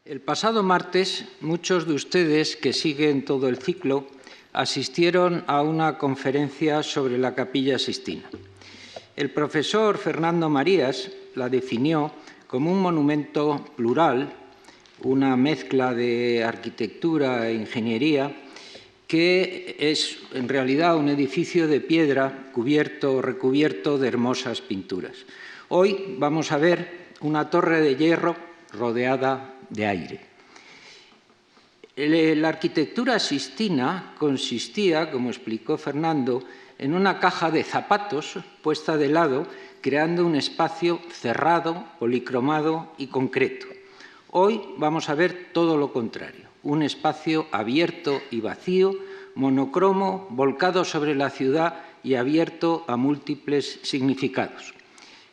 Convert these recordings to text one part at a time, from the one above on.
El pasado martes, muchos de ustedes que siguen todo el ciclo asistieron a una conferencia sobre la Capilla Sixtina. El profesor Fernando Marías la definió como un monumento plural, una mezcla de arquitectura e ingeniería, que es en realidad un edificio de piedra cubierto o recubierto de hermosas pinturas. Hoy vamos a ver una torre de hierro rodeada de aire. La arquitectura sixtina consistía, como explicó Fernando, en una caja de zapatos puesta de lado, creando un espacio cerrado, policromado y concreto. Hoy vamos a ver todo lo contrario, un espacio abierto y vacío, monocromo, volcado sobre la ciudad y abierto a múltiples significados.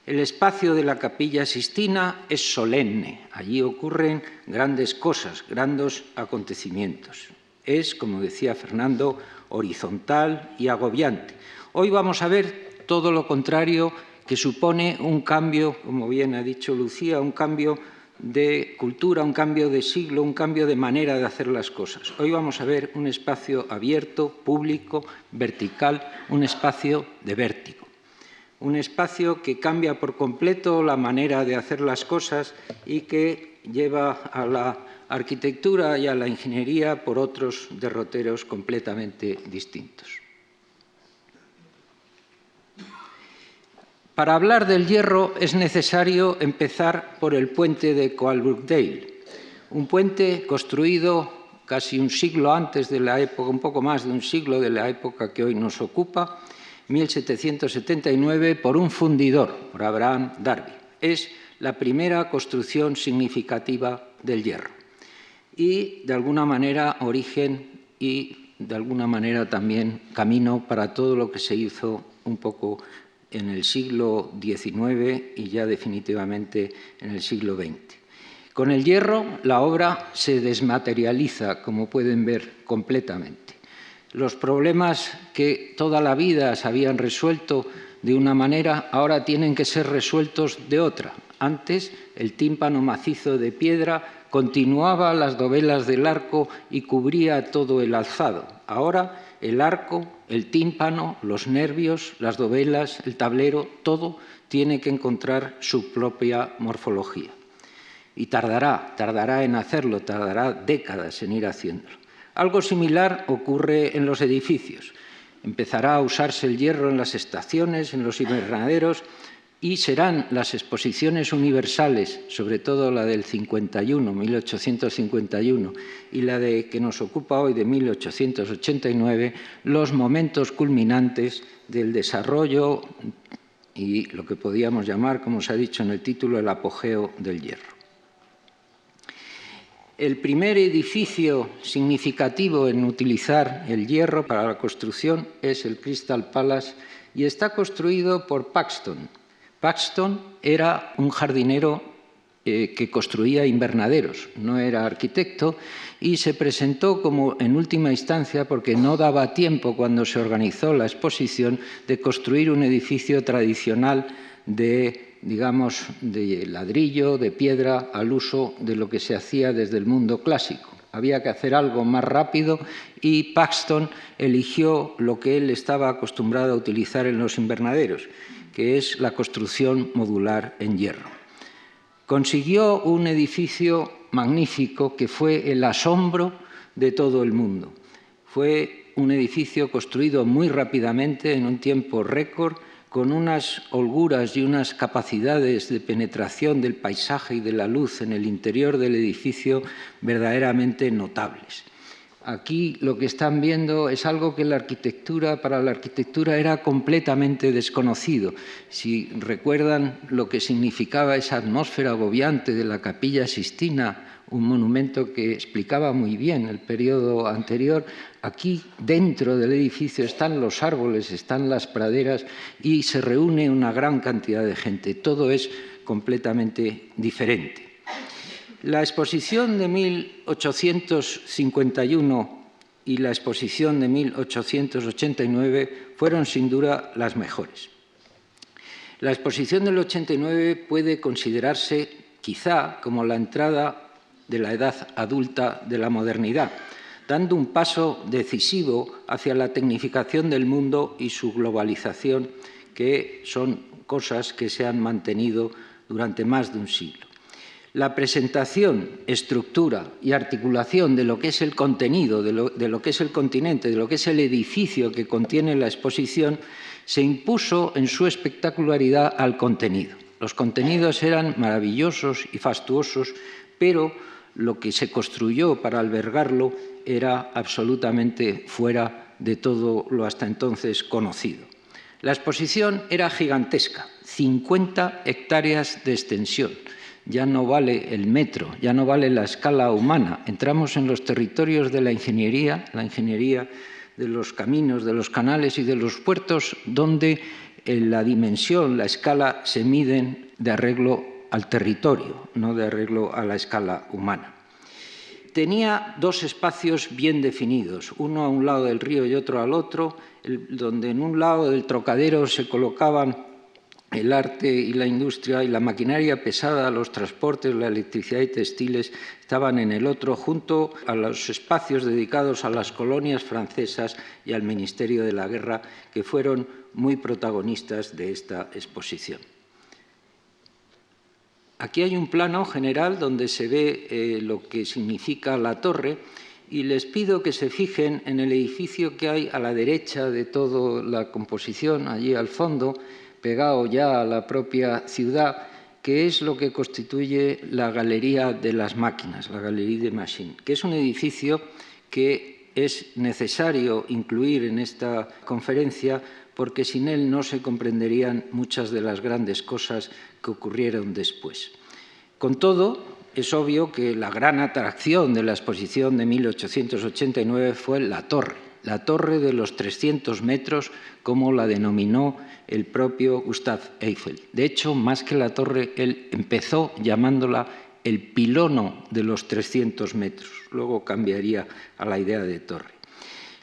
El espacio de la Capilla Sixtina es solemne, allí ocurren grandes cosas, grandes acontecimientos. Es, como decía Fernando, horizontal y agobiante. Hoy vamos a ver todo lo contrario, que supone un cambio, como bien ha dicho Lucía, un cambio de cultura, un cambio de siglo, un cambio de manera de hacer las cosas. Hoy vamos a ver un espacio abierto, público, vertical, un espacio de vértigo. Un espacio que cambia por completo la manera de hacer las cosas y que lleva a la arquitectura y a la ingeniería por otros derroteros completamente distintos. Para hablar del hierro es necesario empezar por el puente de Coalbrookdale, un puente construido casi un siglo antes de la época, un poco más de un siglo de la época que hoy nos ocupa, 1779, por un fundidor, por Abraham Darby. Es la primera construcción significativa del hierro y, de alguna manera, origen y, de alguna manera, también camino para todo lo que se hizo un poco en el siglo XIX y ya definitivamente en el siglo XX. Con el hierro, la obra se desmaterializa, como pueden ver, completamente. Los problemas que toda la vida se habían resuelto de una manera, ahora tienen que ser resueltos de otra. Antes, el tímpano macizo de piedra continuaba las dovelas del arco y cubría todo el alzado. Ahora, el arco, el tímpano, los nervios, las dovelas, el tablero, todo tiene que encontrar su propia morfología. Y tardará en hacerlo, tardará décadas en ir haciéndolo. Algo similar ocurre en los edificios. Empezará a usarse el hierro en las estaciones, en los invernaderos, y serán las exposiciones universales, sobre todo la del 51, 1851, y la que nos ocupa hoy de 1889, los momentos culminantes del desarrollo y lo que podríamos llamar, como se ha dicho en el título, el apogeo del hierro. El primer edificio significativo en utilizar el hierro para la construcción es el Crystal Palace y está construido por Paxton. Paxton era un jardinero que construía invernaderos, no era arquitecto, y se presentó como en última instancia, porque no daba tiempo cuando se organizó la exposición, de construir un edificio tradicional de ladrillo, de piedra, al uso de lo que se hacía desde el mundo clásico. Había que hacer algo más rápido y Paxton eligió lo que él estaba acostumbrado a utilizar en los invernaderos, que es la construcción modular en hierro. Consiguió un edificio magnífico que fue el asombro de todo el mundo. Fue un edificio construido muy rápidamente, en un tiempo récord, con unas holguras y unas capacidades de penetración del paisaje y de la luz en el interior del edificio verdaderamente notables. Aquí lo que están viendo es algo que para la arquitectura era completamente desconocido. Si recuerdan lo que significaba esa atmósfera agobiante de la Capilla Sixtina, un monumento que explicaba muy bien el periodo anterior, aquí dentro del edificio están los árboles, están las praderas y se reúne una gran cantidad de gente. Todo es completamente diferente. La exposición de 1851 y la exposición de 1889 fueron sin duda las mejores. La exposición del 89 puede considerarse quizá como la entrada de la edad adulta de la modernidad, dando un paso decisivo hacia la tecnificación del mundo y su globalización, que son cosas que se han mantenido durante más de un siglo. La presentación, estructura y articulación de lo que es el contenido, de lo que es el continente, de lo que es el edificio que contiene la exposición, se impuso en su espectacularidad al contenido. Los contenidos eran maravillosos y fastuosos, pero lo que se construyó para albergarlo era absolutamente fuera de todo lo hasta entonces conocido. La exposición era gigantesca, 50 hectáreas de extensión. Ya no vale el metro, ya no vale la escala humana. Entramos en los territorios de la ingeniería de los caminos, de los canales y de los puertos, donde la dimensión, la escala, se miden de arreglo al territorio, no de arreglo a la escala humana. Tenía dos espacios bien definidos, uno a un lado del río y otro al otro, donde en un lado del Trocadero se colocaban el arte y la industria y la maquinaria pesada, los transportes, la electricidad y textiles estaban en el otro, junto a los espacios dedicados a las colonias francesas y al Ministerio de la Guerra, que fueron muy protagonistas de esta exposición. Aquí hay un plano general donde se ve lo que significa la torre, y les pido que se fijen en el edificio que hay a la derecha de toda la composición, allí al fondo, pegado ya a la propia ciudad, que es lo que constituye la Galería de las Máquinas, la Galerie des Machines, que es un edificio que es necesario incluir en esta conferencia porque sin él no se comprenderían muchas de las grandes cosas que ocurrieron después. Con todo, es obvio que la gran atracción de la exposición de 1889 fue la torre de los 300 metros, como la denominó el propio Gustave Eiffel. De hecho, más que la torre, él empezó llamándola el pilono de los 300 metros. Luego cambiaría a la idea de torre.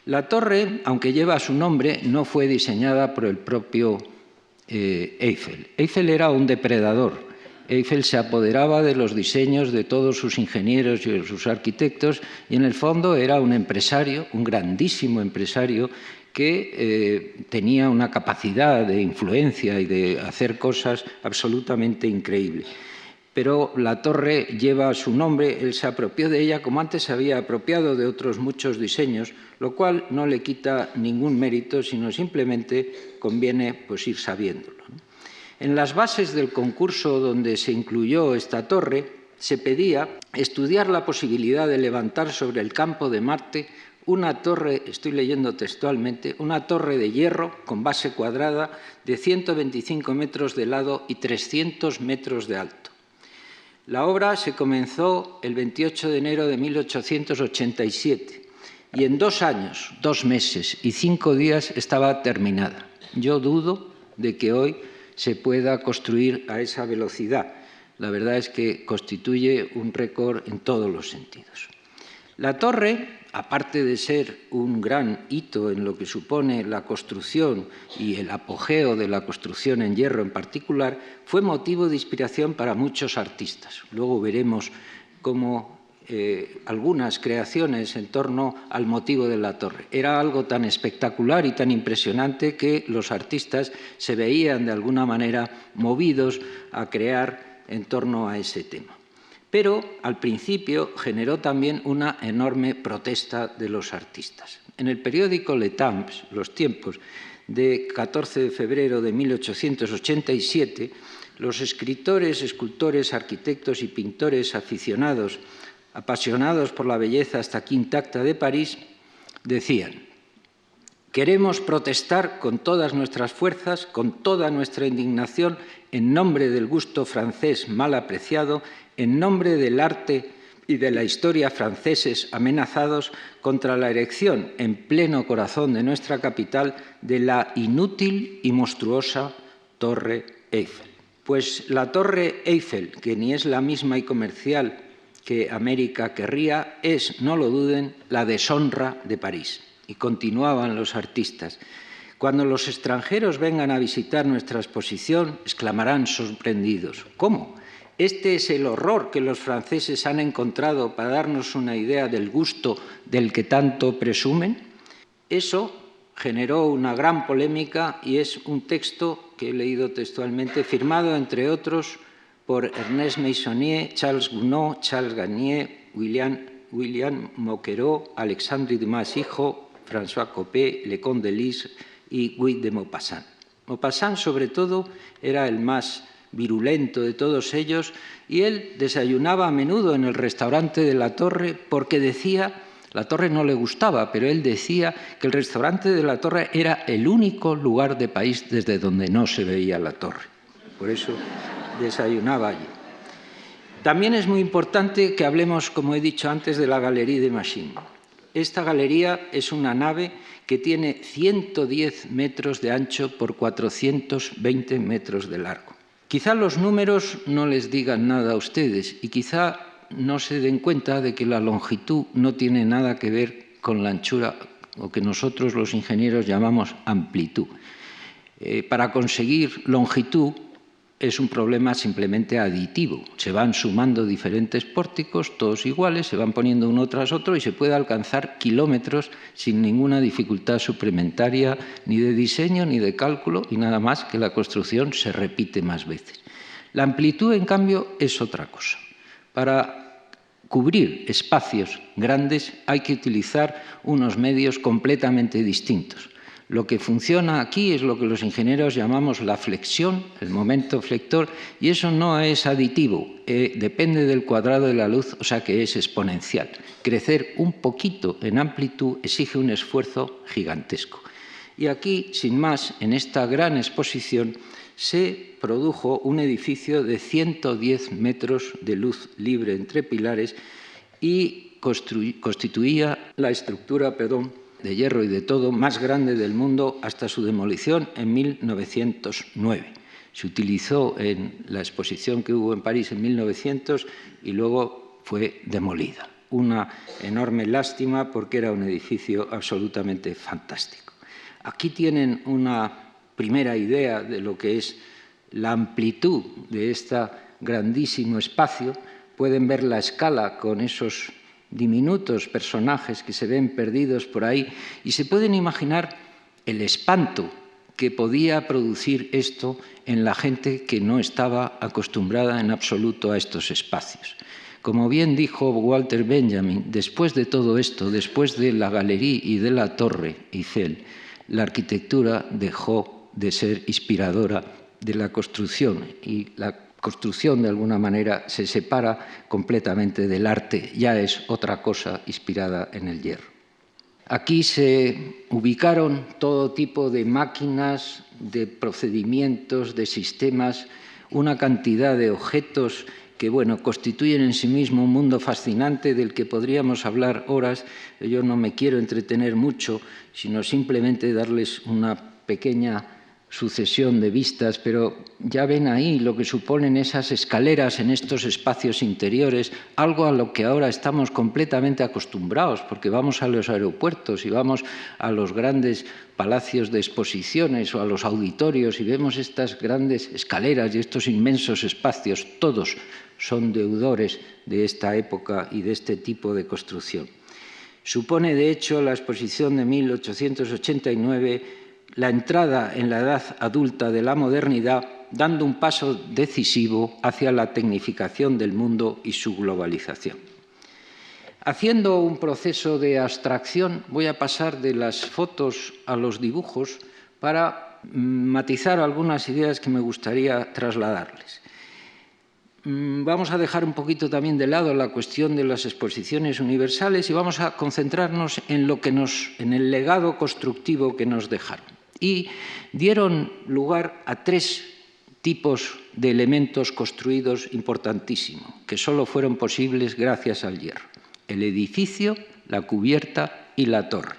La torre, aunque lleva su nombre, no fue diseñada por el propio Eiffel. Eiffel era un depredador. Eiffel se apoderaba de los diseños de todos sus ingenieros y de sus arquitectos y, en el fondo, era un empresario, un grandísimo empresario que tenía una capacidad de influencia y de hacer cosas absolutamente increíbles. Pero la torre lleva su nombre, él se apropió de ella como antes se había apropiado de otros muchos diseños, lo cual no le quita ningún mérito, sino simplemente conviene pues, ir sabiéndolo. En las bases del concurso donde se incluyó esta torre, se pedía estudiar la posibilidad de levantar sobre el campo de Marte una torre, estoy leyendo textualmente, una torre de hierro con base cuadrada de 125 metros de lado y 300 metros de alto. La obra se comenzó el 28 de enero de 1887 y en 2 años, 2 meses y 5 días estaba terminada. Yo dudo de que hoy se pueda construir a esa velocidad. La verdad es que constituye un récord en todos los sentidos. La torre, aparte de ser un gran hito en lo que supone la construcción y el apogeo de la construcción en hierro en particular, fue motivo de inspiración para muchos artistas. Luego veremos cómo algunas creaciones en torno al motivo de la torre. Era algo tan espectacular y tan impresionante que los artistas se veían de alguna manera movidos a crear en torno a ese tema. Pero al principio generó también una enorme protesta de los artistas. En el periódico Le Temps, Los Tiempos, de 14 de febrero de 1887, los escritores, escultores, arquitectos y pintores apasionados por la belleza hasta aquí intacta de París, decían: queremos protestar con todas nuestras fuerzas, con toda nuestra indignación, en nombre del gusto francés mal apreciado, en nombre del arte y de la historia franceses amenazados, contra la erección en pleno corazón de nuestra capital de la inútil y monstruosa Torre Eiffel. Pues la Torre Eiffel, que ni es la misma y comercial que América querría, es, no lo duden, la deshonra de París. Y continuaban los artistas: cuando los extranjeros vengan a visitar nuestra exposición, exclamarán sorprendidos: ¿cómo? Este es el horror que los franceses han encontrado para darnos una idea del gusto del que tanto presumen. Eso generó una gran polémica y es un texto que he leído textualmente, firmado, entre otros, por Ernest Meissonier, Charles Gounod, Charles Garnier, William Moquereau, Alexandre Dumas hijo, François Coppée, Leconte de Lisle y Guy de Maupassant. Maupassant, sobre todo, era el más virulento de todos ellos, y él desayunaba a menudo en el restaurante de La Torre porque decía, La Torre no le gustaba, pero él decía que el restaurante de La Torre era el único lugar de París desde donde no se veía la torre. Por eso desayunaba allí. También es muy importante que hablemos, como he dicho antes, de la Galerie des Machines. Esta galería es una nave que tiene 110 metros de ancho por 420 metros de largo. Quizá los números no les digan nada a ustedes y quizá no se den cuenta de que la longitud no tiene nada que ver con la anchura, o que nosotros los ingenieros llamamos amplitud. Para conseguir longitud es un problema simplemente aditivo. Se van sumando diferentes pórticos, todos iguales, se van poniendo uno tras otro y se puede alcanzar kilómetros sin ninguna dificultad suplementaria, ni de diseño ni de cálculo, y nada más que la construcción se repite más veces. La amplitud, en cambio, es otra cosa. Para cubrir espacios grandes hay que utilizar unos medios completamente distintos. Lo que funciona aquí es lo que los ingenieros llamamos la flexión, el momento flector, y eso no es aditivo, depende del cuadrado de la luz, o sea que es exponencial. Crecer un poquito en amplitud exige un esfuerzo gigantesco. Y aquí, sin más, en esta gran exposición, se produjo un edificio de 110 metros de luz libre entre pilares y constituía la estructura, de hierro y de todo, más grande del mundo hasta su demolición en 1909. Se utilizó en la exposición que hubo en París en 1900 y luego fue demolida. Una enorme lástima porque era un edificio absolutamente fantástico. Aquí tienen una primera idea de lo que es la amplitud de este grandísimo espacio. Pueden ver la escala con esos diminutos personajes que se ven perdidos por ahí y se pueden imaginar el espanto que podía producir esto en la gente que no estaba acostumbrada en absoluto a estos espacios. Como bien dijo Walter Benjamin, después de todo esto, después de la Galerie y de la Torre Eiffel, la arquitectura dejó de ser inspiradora de la construcción y la construcción, de alguna manera, se separa completamente del arte, ya es otra cosa inspirada en el hierro. Aquí se ubicaron todo tipo de máquinas, de procedimientos, de sistemas, una cantidad de objetos que, constituyen en sí mismo un mundo fascinante del que podríamos hablar horas. Yo no me quiero entretener mucho, sino simplemente darles una pequeña sucesión de vistas, pero ya ven ahí lo que suponen esas escaleras en estos espacios interiores, algo a lo que ahora estamos completamente acostumbrados, porque vamos a los aeropuertos y vamos a los grandes palacios de exposiciones o a los auditorios y vemos estas grandes escaleras y estos inmensos espacios, todos son deudores de esta época y de este tipo de construcción. Supone, de hecho, la exposición de 1889 la entrada en la edad adulta de la modernidad, dando un paso decisivo hacia la tecnificación del mundo y su globalización. Haciendo un proceso de abstracción, voy a pasar de las fotos a los dibujos para matizar algunas ideas que me gustaría trasladarles. Vamos a dejar un poquito también de lado la cuestión de las exposiciones universales y vamos a concentrarnos en en el legado constructivo que nos dejaron. Y dieron lugar a tres tipos de elementos construidos importantísimos, que solo fueron posibles gracias al hierro: el edificio, la cubierta y la torre.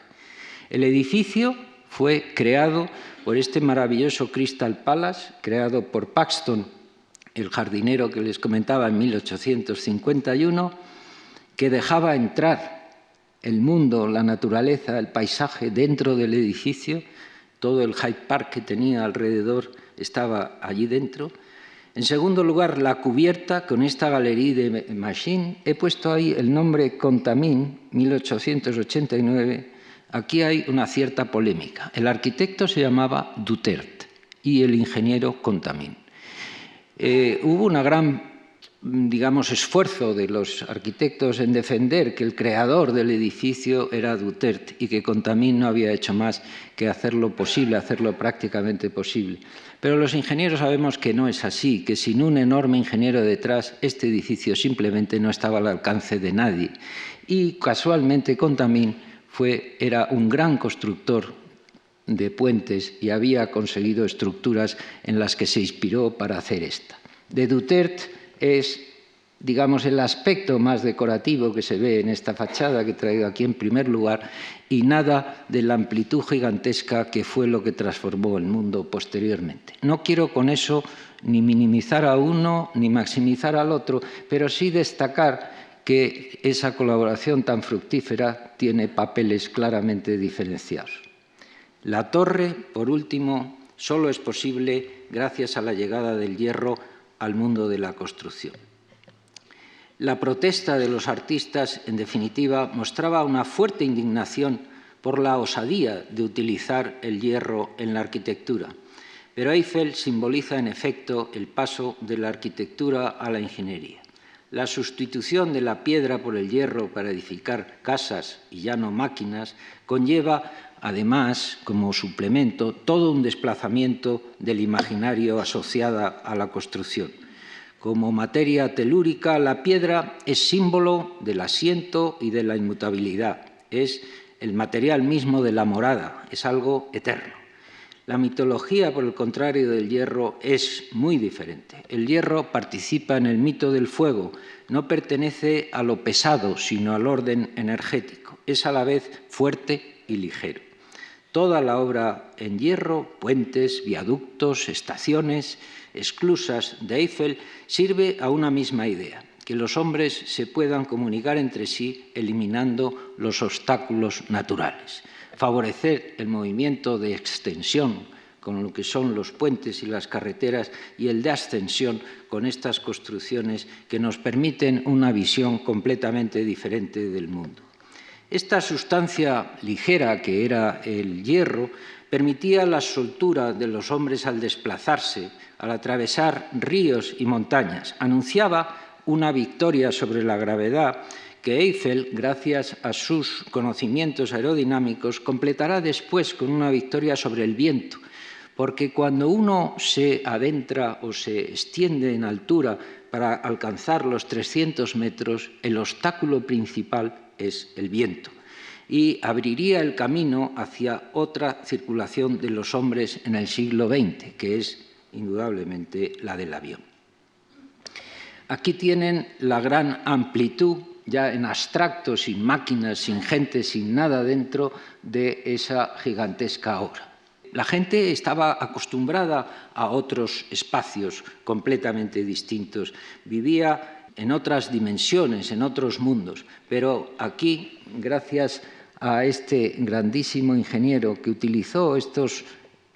El edificio fue creado por este maravilloso Crystal Palace, creado por Paxton, el jardinero que les comentaba en 1851, que dejaba entrar el mundo, la naturaleza, el paisaje dentro del edificio. Todo el Hyde Park que tenía alrededor estaba allí dentro. En segundo lugar, la cubierta con esta Galerie des Machines. He puesto ahí el nombre Contamine, 1889. Aquí hay una cierta polémica. El arquitecto se llamaba Duterte y el ingeniero Contamine. Hubo una gran, esfuerzo de los arquitectos en defender que el creador del edificio era Duterte y que Contamine no había hecho más que hacerlo posible, hacerlo prácticamente posible. Pero los ingenieros sabemos que no es así, que sin un enorme ingeniero detrás, este edificio simplemente no estaba al alcance de nadie. Y casualmente Contamine era un gran constructor de puentes y había conseguido estructuras en las que se inspiró para hacer esta. De Duterte es, el aspecto más decorativo que se ve en esta fachada que he traído aquí en primer lugar, y nada de la amplitud gigantesca que fue lo que transformó el mundo posteriormente. No quiero con eso ni minimizar a uno ni maximizar al otro, pero sí destacar que esa colaboración tan fructífera tiene papeles claramente diferenciados. La torre, por último, solo es posible gracias a la llegada del hierro al mundo de la construcción. La protesta de los artistas, en definitiva, mostraba una fuerte indignación por la osadía de utilizar el hierro en la arquitectura. Pero Eiffel simboliza, en efecto, el paso de la arquitectura a la ingeniería. La sustitución de la piedra por el hierro para edificar casas y ya no máquinas conlleva, además, como suplemento, todo un desplazamiento del imaginario asociado a la construcción. Como materia telúrica, la piedra es símbolo del asiento y de la inmutabilidad. Es el material mismo de la morada, es algo eterno. La mitología, por el contrario del hierro, es muy diferente. El hierro participa en el mito del fuego, no pertenece a lo pesado, sino al orden energético. Es a la vez fuerte y ligero. Toda la obra en hierro, puentes, viaductos, estaciones, esclusas de Eiffel, sirve a una misma idea, que los hombres se puedan comunicar entre sí eliminando los obstáculos naturales, favorecer el movimiento de extensión con lo que son los puentes y las carreteras y el de ascensión con estas construcciones que nos permiten una visión completamente diferente del mundo. Esta sustancia ligera que era el hierro permitía la soltura de los hombres al desplazarse, al atravesar ríos y montañas. Anunciaba una victoria sobre la gravedad que Eiffel, gracias a sus conocimientos aerodinámicos, completará después con una victoria sobre el viento, porque cuando uno se adentra o se extiende en altura para alcanzar los 300 metros, el obstáculo principal es el viento, y abriría el camino hacia otra circulación de los hombres en el siglo XX, que es indudablemente la del avión. Aquí tienen la gran amplitud, ya en abstracto, sin máquinas, sin gente, sin nada dentro de esa gigantesca obra. La gente estaba acostumbrada a otros espacios completamente distintos, vivía en otras dimensiones, en otros mundos, pero aquí, gracias a este grandísimo ingeniero que utilizó estos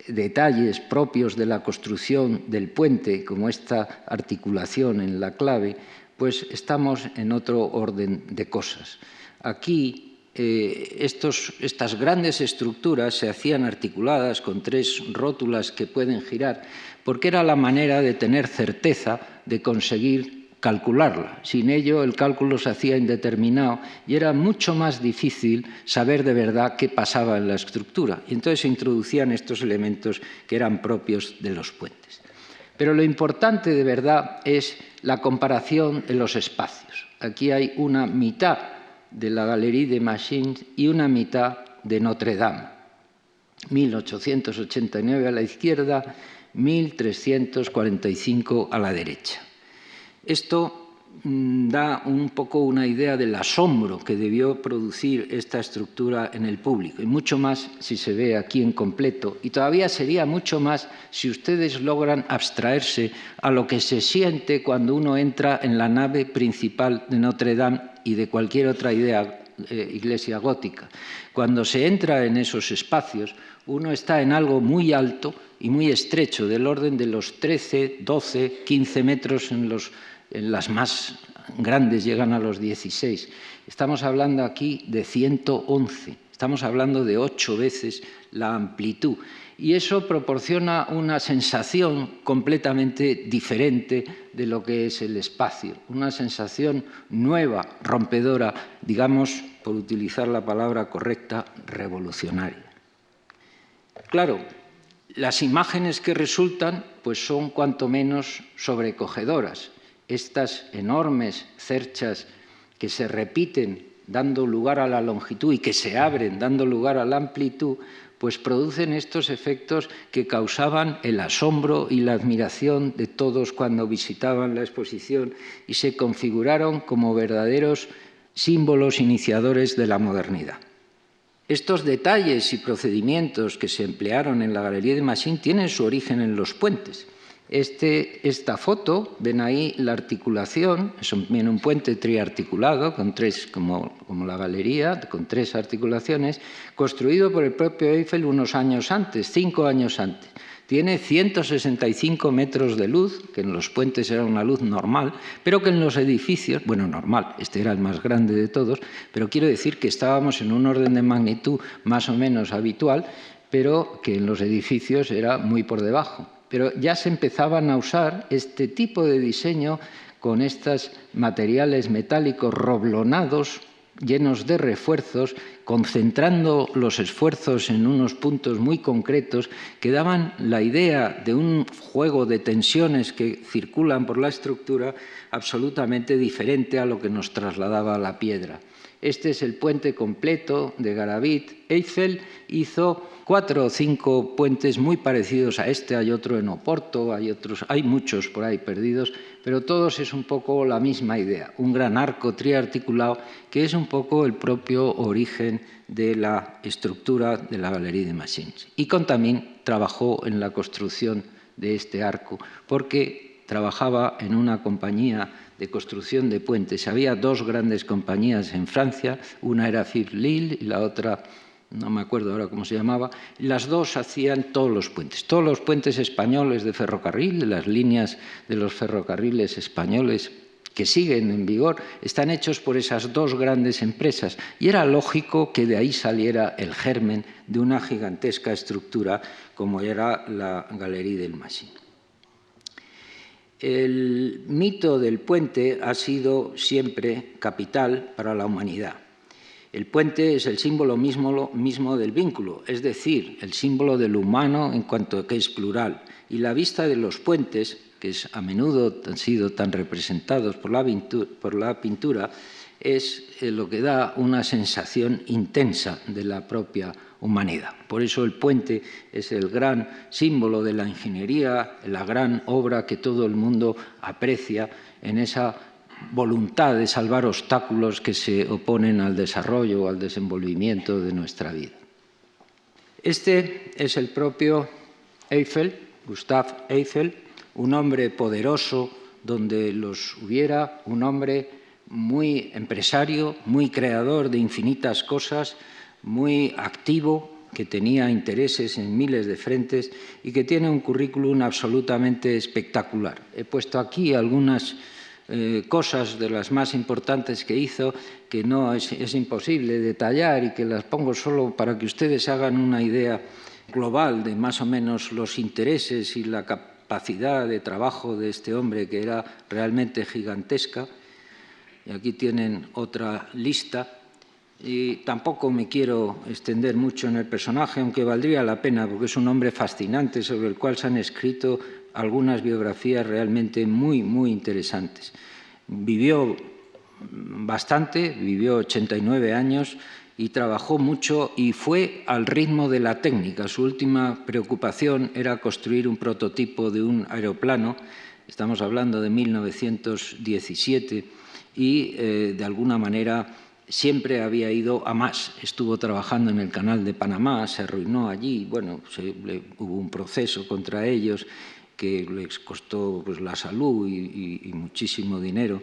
detalles propios de la construcción del puente, como esta articulación en la clave, pues estamos en otro orden de cosas. Aquí estas grandes estructuras se hacían articuladas con 3 rótulas que pueden girar, porque era la manera de tener certeza de conseguir calcularla. Sin ello, el cálculo se hacía indeterminado y era mucho más difícil saber de verdad qué pasaba en la estructura. Y entonces se introducían estos elementos que eran propios de los puentes. Pero lo importante de verdad es la comparación de los espacios. Aquí hay una mitad de la Galerie des Machines y una mitad de Notre Dame. 1889 a la izquierda, 1345 a la derecha. Esto da un poco una idea del asombro que debió producir esta estructura en el público, y mucho más si se ve aquí en completo, y todavía sería mucho más si ustedes logran abstraerse a lo que se siente cuando uno entra en la nave principal de Notre Dame y de cualquier otra idea iglesia gótica. Cuando se entra en esos espacios, uno está en algo muy alto y muy estrecho, del orden de los 13, 12, 15 metros en las más grandes llegan a los 16. Estamos hablando aquí de 111, estamos hablando de 8 veces la amplitud. Y eso proporciona una sensación completamente diferente de lo que es el espacio, una sensación nueva, rompedora, digamos, por utilizar la palabra correcta, revolucionaria. Claro, las imágenes que resultan pues son cuanto menos sobrecogedoras. Estas enormes cerchas que se repiten dando lugar a la longitud y que se abren dando lugar a la amplitud, pues producen estos efectos que causaban el asombro y la admiración de todos cuando visitaban la exposición y se configuraron como verdaderos símbolos iniciadores de la modernidad. Estos detalles y procedimientos que se emplearon en la Galería de Machín tienen su origen en los puentes. Esta foto, ven ahí la articulación, es un puente triarticulado, con 3, como la galería, con 3 articulaciones, construido por el propio Eiffel unos años antes, 5 años antes. Tiene 165 metros de luz, que en los puentes era una luz normal, pero que en los edificios, bueno, normal, este era el más grande de todos, pero quiero decir que estábamos en un orden de magnitud más o menos habitual, pero que en los edificios era muy por debajo. Pero ya se empezaban a usar este tipo de diseño con estos materiales metálicos roblonados, llenos de refuerzos, concentrando los esfuerzos en unos puntos muy concretos que daban la idea de un juego de tensiones que circulan por la estructura absolutamente diferente a lo que nos trasladaba la piedra. Este es el puente completo de Garavit. Eiffel hizo 4 o 5 puentes muy parecidos a este, hay otro en Oporto, hay muchos por ahí perdidos, pero todos es un poco la misma idea, un gran arco triarticulado que es un poco el propio origen de la estructura de la Galería de Machines. Y Contamine trabajó en la construcción de este arco porque trabajaba en una compañía de construcción de puentes. Había 2 grandes compañías en Francia, una era Philips y la otra no me acuerdo ahora cómo se llamaba, las 2 hacían todos los puentes españoles de ferrocarril, de las líneas de los ferrocarriles españoles que siguen en vigor, están hechos por esas 2 grandes empresas y era lógico que de ahí saliera el germen de una gigantesca estructura como era la Galerie del Machine. El mito del puente ha sido siempre capital para la humanidad. El puente es el símbolo mismo del vínculo, es decir, el símbolo del humano en cuanto que es plural. Y la vista de los puentes, que a menudo han sido tan representados por la pintura, es lo que da una sensación intensa de la propia humanidad. Por eso el puente es el gran símbolo de la ingeniería, la gran obra que todo el mundo aprecia en esa voluntad de salvar obstáculos que se oponen al desarrollo o al desenvolvimiento de nuestra vida. Este es el propio Eiffel, Gustave Eiffel, un hombre poderoso donde los hubiera, un hombre muy empresario, muy creador de infinitas cosas, muy activo, que tenía intereses en miles de frentes y que tiene un currículum absolutamente espectacular. He puesto aquí algunas cosas de las más importantes que hizo, que no es imposible detallar y que las pongo solo para que ustedes hagan una idea global de más o menos los intereses y la capacidad de trabajo de este hombre, que era realmente gigantesca. Y aquí tienen otra lista. Y tampoco me quiero extender mucho en el personaje, aunque valdría la pena, porque es un hombre fascinante sobre el cual se han escrito algunas biografías realmente muy, muy interesantes. Vivió bastante, vivió 89 años y trabajó mucho y fue al ritmo de la técnica. Su última preocupación era construir un prototipo de un aeroplano, estamos hablando de 1917, y de alguna manera siempre había ido a más. Estuvo trabajando en el Canal de Panamá, se arruinó allí, bueno, hubo un proceso contra ellos que les costó pues, la salud y muchísimo dinero.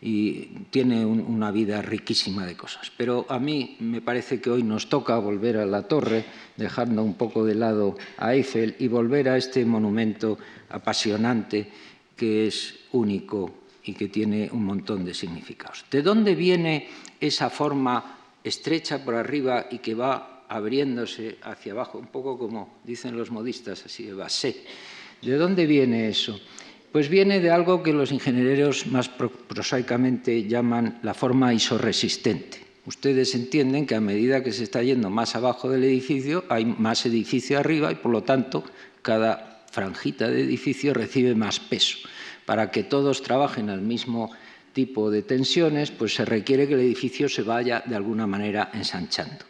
y tiene una vida riquísima de cosas. Pero a mí me parece que hoy nos toca volver a la torre, dejando un poco de lado a Eiffel y volver a este monumento apasionante que es único y que tiene un montón de significados. ¿De dónde viene esa forma estrecha por arriba y que va abriéndose hacia abajo, un poco como dicen los modistas, así de basé? ¿De dónde viene eso? Pues viene de algo que los ingenieros más prosaicamente llaman la forma isorresistente. Ustedes entienden que a medida que se está yendo más abajo del edificio, hay más edificio arriba y, por lo tanto, cada franjita de edificio recibe más peso. Para que todos trabajen al mismo tipo de tensiones, pues se requiere que el edificio se vaya de alguna manera ensanchando.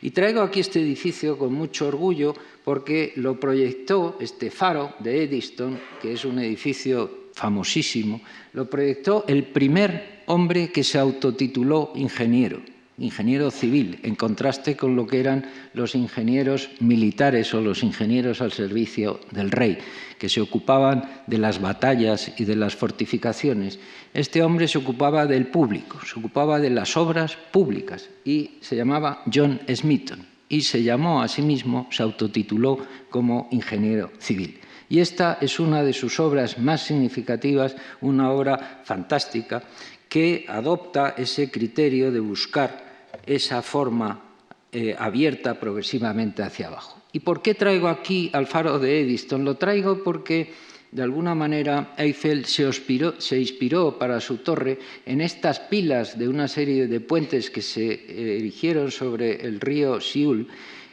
Y traigo aquí este edificio con mucho orgullo porque lo proyectó este faro de Eddystone, que es un edificio famosísimo, lo proyectó el primer hombre que se autotituló ingeniero civil, en contraste con lo que eran los ingenieros militares o los ingenieros al servicio del rey, que se ocupaban de las batallas y de las fortificaciones. Este hombre se ocupaba del público, se ocupaba de las obras públicas y se llamaba John Smeaton y se llamó a sí mismo, se autotituló como ingeniero civil. Y esta es una de sus obras más significativas, una obra fantástica que adopta ese criterio de buscar esa forma abierta progresivamente hacia abajo. ¿Y por qué traigo aquí al faro de Eddystone? Lo traigo porque, de alguna manera, Eiffel se inspiró para su torre en estas pilas de una serie de puentes que se erigieron sobre el río Sioule,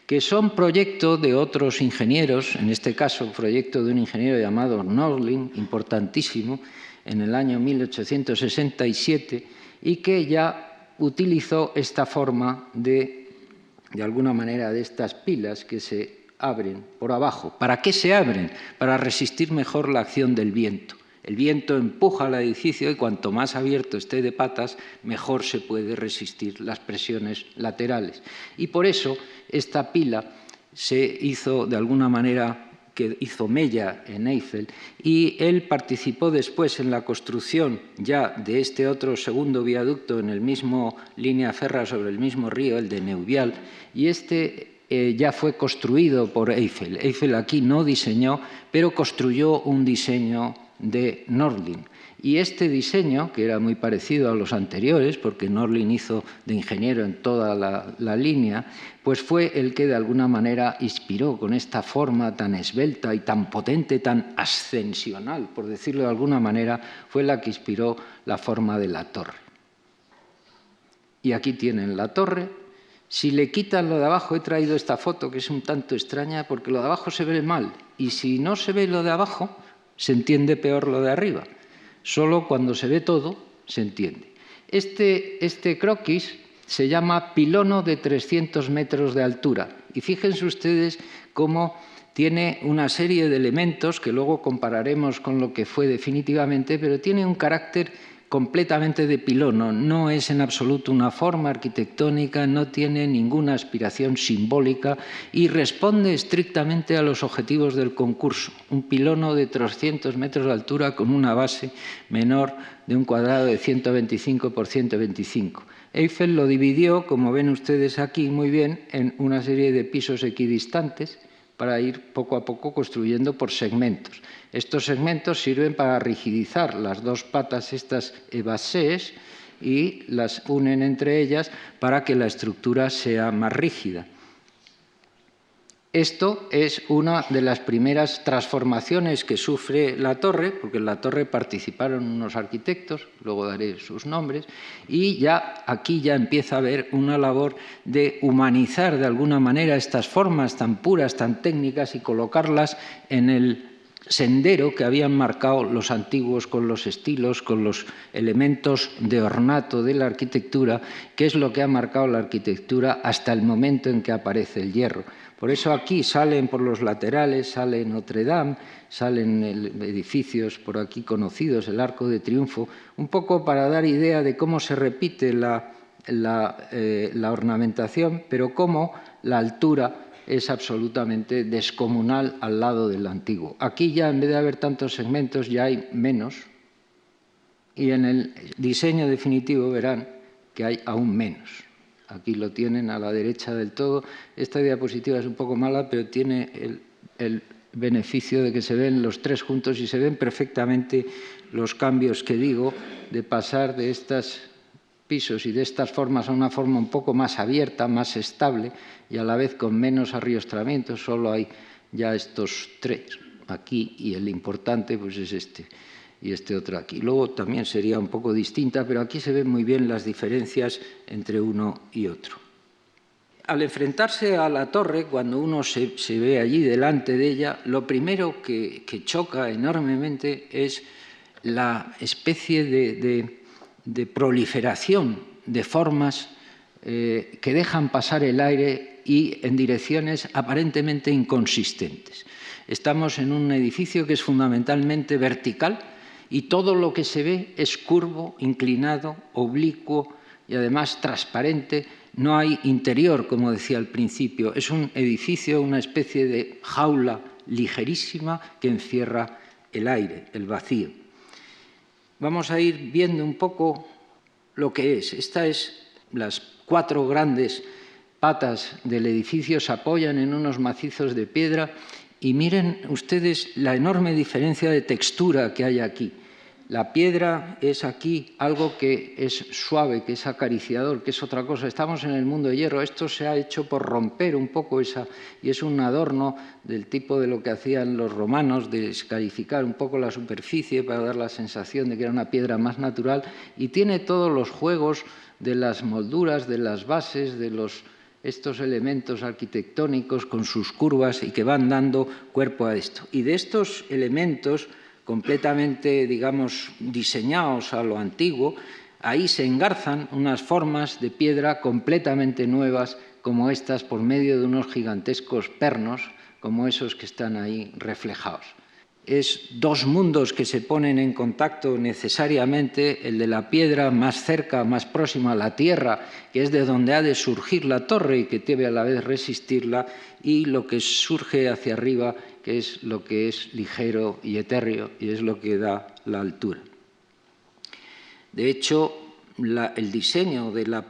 que son proyecto de otros ingenieros, en este caso proyecto de un ingeniero llamado Norling, importantísimo, en el año 1867, y que ya utilizó esta forma de alguna manera, de estas pilas que se abren por abajo. ¿Para qué se abren? Para resistir mejor la acción del viento. El viento empuja al edificio y cuanto más abierto esté de patas, mejor se puede resistir las presiones laterales. Y por eso esta pila se hizo de alguna manera, que hizo mella en Eiffel, y él participó después en la construcción ya de este otro segundo viaducto en el mismo línea férrea sobre el mismo río, el de Neuvial, y este ya fue construido por Eiffel. Eiffel aquí no diseñó, pero construyó un diseño de Norling. Y este diseño, que era muy parecido a los anteriores, porque Norling hizo de ingeniero en toda la línea, pues fue el que de alguna manera inspiró con esta forma tan esbelta y tan potente, tan ascensional, por decirlo de alguna manera, fue la que inspiró la forma de la torre. Y aquí tienen la torre. Si le quitan lo de abajo, he traído esta foto que es un tanto extraña porque lo de abajo se ve mal. Y si no se ve lo de abajo, se entiende peor lo de arriba. Solo cuando se ve todo, se entiende. Este croquis se llama pilono de 300 metros de altura. Y fíjense ustedes cómo tiene una serie de elementos que luego compararemos con lo que fue definitivamente, pero tiene un carácter completamente de pilono. No es en absoluto una forma arquitectónica, no tiene ninguna aspiración simbólica y responde estrictamente a los objetivos del concurso. Un pilono de 300 metros de altura con una base menor de un cuadrado de 125 por 125. Eiffel lo dividió, como ven ustedes aquí muy bien, en una serie de pisos equidistantes para ir poco a poco construyendo por segmentos. Estos segmentos sirven para rigidizar las dos patas, estas évasées, y las unen entre ellas para que la estructura sea más rígida. Esto es una de las primeras transformaciones que sufre la torre, porque en la torre participaron unos arquitectos, luego daré sus nombres, y ya aquí ya empieza a haber una labor de humanizar de alguna manera estas formas tan puras, tan técnicas y colocarlas en el sendero que habían marcado los antiguos con los estilos, con los elementos de ornato de la arquitectura, que es lo que ha marcado la arquitectura hasta el momento en que aparece el hierro. Por eso aquí salen por los laterales, sale Notre Dame, salen edificios por aquí conocidos, el Arco de Triunfo, un poco para dar idea de cómo se repite la ornamentación, pero cómo la altura es absolutamente descomunal al lado del antiguo. Aquí ya, en vez de haber tantos segmentos, ya hay menos. Y en el diseño definitivo verán que hay aún menos. Aquí lo tienen a la derecha del todo. Esta diapositiva es un poco mala, pero tiene el beneficio de que se ven los tres juntos y se ven perfectamente los cambios que digo de pasar de estos pisos y de estas formas a una forma un poco más abierta, más estable y a la vez con menos arriostramientos. Solo hay ya estos tres aquí y el importante pues es este y este otro aquí. Luego también sería un poco distinta, pero aquí se ven muy bien las diferencias entre uno y otro. Al enfrentarse a la torre, cuando uno se ve allí delante de ella, lo primero que choca enormemente es la especie de proliferación de formas que dejan pasar el aire y en direcciones aparentemente inconsistentes. Estamos en un edificio que es fundamentalmente vertical y todo lo que se ve es curvo, inclinado, oblicuo y además transparente. No hay interior, como decía al principio. Es un edificio, una especie de jaula ligerísima que encierra el aire, el vacío. Vamos a ir viendo un poco lo que es. Las cuatro grandes patas del edificio se apoyan en unos macizos de piedra y miren ustedes la enorme diferencia de textura que hay aquí. La piedra es aquí algo que es suave, que es acariciador, que es otra cosa. Estamos en el mundo de hierro. Esto se ha hecho por romper un poco esa... Y es un adorno del tipo de lo que hacían los romanos, de escarificar un poco la superficie para dar la sensación de que era una piedra más natural. Y tiene todos los juegos de las molduras, de las bases, de estos elementos arquitectónicos con sus curvas y que van dando cuerpo a esto. Y de estos elementos completamente, digamos, diseñados a lo antiguo, ahí se engarzan unas formas de piedra completamente nuevas como estas por medio de unos gigantescos pernos como esos que están ahí reflejados. Es dos mundos que se ponen en contacto necesariamente, el de la piedra más cerca, más próxima a la tierra, que es de donde ha de surgir la torre y que debe a la vez resistirla, y lo que surge hacia arriba, que es lo que es ligero y etéreo, y es lo que da la altura. De hecho, el diseño de las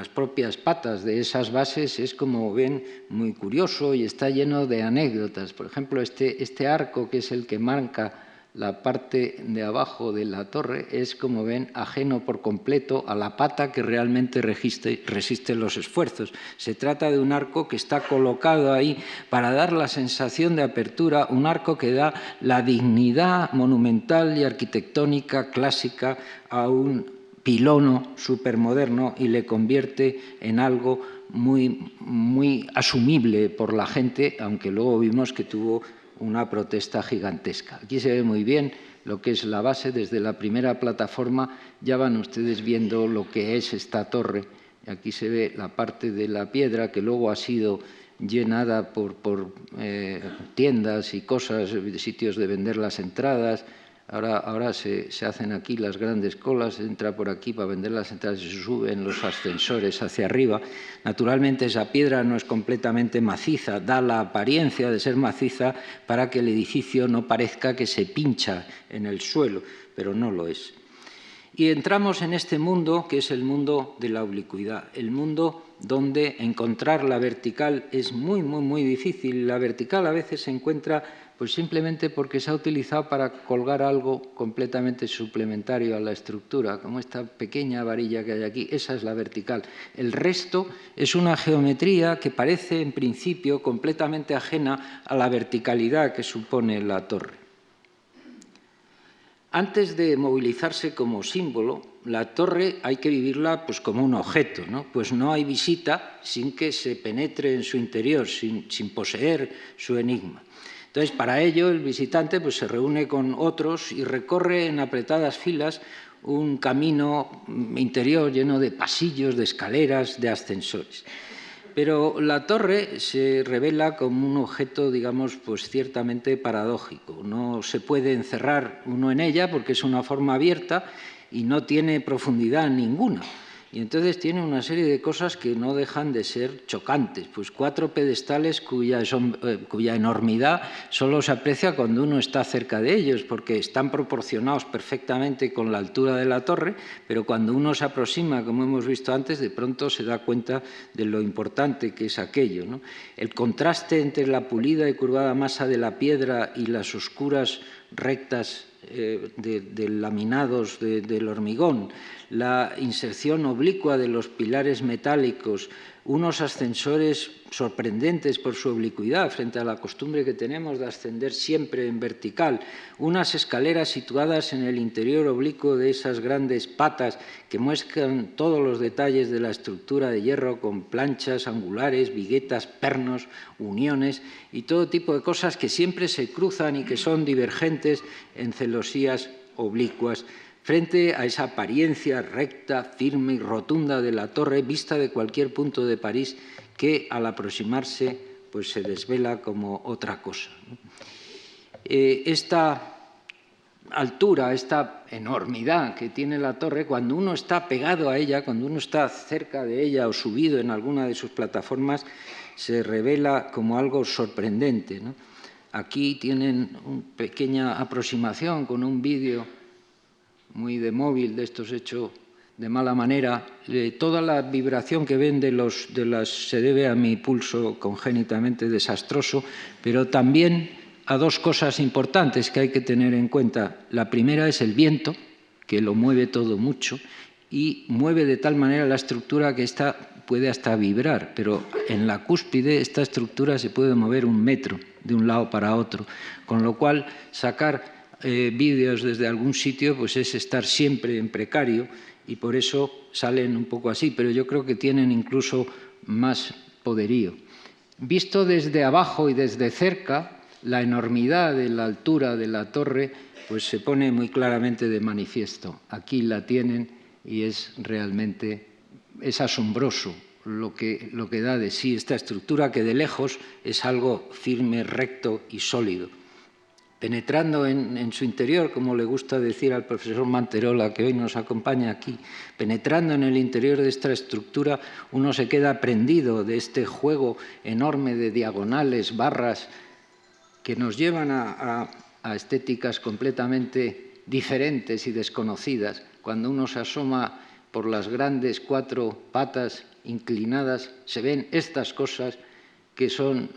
propias patas de esas bases es, como ven, muy curioso y está lleno de anécdotas. Por ejemplo, este arco, que es el que marca la parte de abajo de la torre, es, como ven, ajeno por completo a la pata que realmente resiste los esfuerzos. Se trata de un arco que está colocado ahí para dar la sensación de apertura, un arco que da la dignidad monumental y arquitectónica clásica a un pilono supermoderno y le convierte en algo muy asumible por la gente, aunque luego vimos que tuvo una protesta gigantesca. Aquí se ve muy bien lo que es la base. Desde la primera plataforma ya van ustedes viendo lo que es esta torre. Aquí se ve la parte de la piedra que luego ha sido llenada por tiendas y cosas, sitios de vender las entradas. Ahora se hacen aquí las grandes colas, se entra por aquí para vender las entradas y se suben los ascensores hacia arriba. Naturalmente esa piedra no es completamente maciza, da la apariencia de ser maciza para que el edificio no parezca que se pincha en el suelo, pero no lo es. Y entramos en este mundo que es el mundo de la oblicuidad, el mundo donde encontrar la vertical es muy difícil. La vertical a veces se encuentra pues simplemente porque se ha utilizado para colgar algo completamente suplementario a la estructura, como esta pequeña varilla que hay aquí. Esa es la vertical. El resto es una geometría que parece, en principio, completamente ajena a la verticalidad que supone la torre. Antes de movilizarse como símbolo, la torre hay que vivirla pues, como un objeto, ¿no? Pues no hay visita sin que se penetre en su interior, sin poseer su enigma. Entonces, para ello, el visitante pues, se reúne con otros y recorre en apretadas filas un camino interior lleno de pasillos, de escaleras, de ascensores. Pero la torre se revela como un objeto, digamos, pues ciertamente paradójico. No se puede encerrar uno en ella porque es una forma abierta y no tiene profundidad ninguna. Y entonces tiene una serie de cosas que no dejan de ser chocantes. Pues 4 pedestales cuya enormidad solo se aprecia cuando uno está cerca de ellos, porque están proporcionados perfectamente con la altura de la torre, pero cuando uno se aproxima, como hemos visto antes, de pronto se da cuenta de lo importante que es aquello, ¿no? El contraste entre la pulida y curvada masa de la piedra y las oscuras rectas de laminados del hormigón, la inserción oblicua de los pilares metálicos, unos ascensores sorprendentes por su oblicuidad frente a la costumbre que tenemos de ascender siempre en vertical, unas escaleras situadas en el interior oblicuo de esas grandes patas que muestran todos los detalles de la estructura de hierro con planchas angulares, viguetas, pernos, uniones y todo tipo de cosas que siempre se cruzan y que son divergentes en celosías oblicuas, frente a esa apariencia recta, firme y rotunda de la torre vista de cualquier punto de París que al aproximarse pues, se desvela como otra cosa. Esta altura, esta enormidad que tiene la torre, cuando uno está pegado a ella, cuando uno está cerca de ella o subido en alguna de sus plataformas, se revela como algo sorprendente, ¿no? Aquí tienen una pequeña aproximación con un vídeo muy de móvil, de estos hechos de mala manera. Toda la vibración que ven se debe a mi pulso congénitamente desastroso, pero también a 2 cosas importantes que hay que tener en cuenta. La primera es el viento, que lo mueve todo mucho, y mueve de tal manera la estructura que esta puede hasta vibrar, pero en la cúspide esta estructura se puede mover 1 metro de un lado para otro, con lo cual sacar vídeos desde algún sitio pues es estar siempre en precario y por eso salen un poco así, pero yo creo que tienen incluso más poderío. Visto desde abajo y desde cerca, la enormidad de la altura de la torre pues se pone muy claramente de manifiesto. Aquí la tienen y es realmente asombroso lo que da de sí esta estructura que de lejos es algo firme, recto y sólido. Penetrando en su interior, como le gusta decir al profesor Manterola, que hoy nos acompaña aquí, penetrando en el interior de esta estructura, uno se queda prendido de este juego enorme de diagonales, barras, que nos llevan a estéticas completamente diferentes y desconocidas. Cuando uno se asoma por las grandes 4 patas inclinadas, se ven estas cosas que son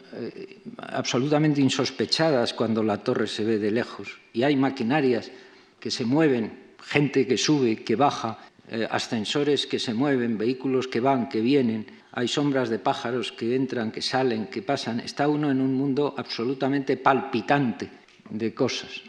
absolutamente insospechadas cuando la torre se ve de lejos. Y hay maquinarias que se mueven, gente que sube, que baja, ascensores que se mueven, vehículos que van, que vienen, hay sombras de pájaros que entran, que salen, que pasan. Está uno en un mundo absolutamente palpitante de cosas.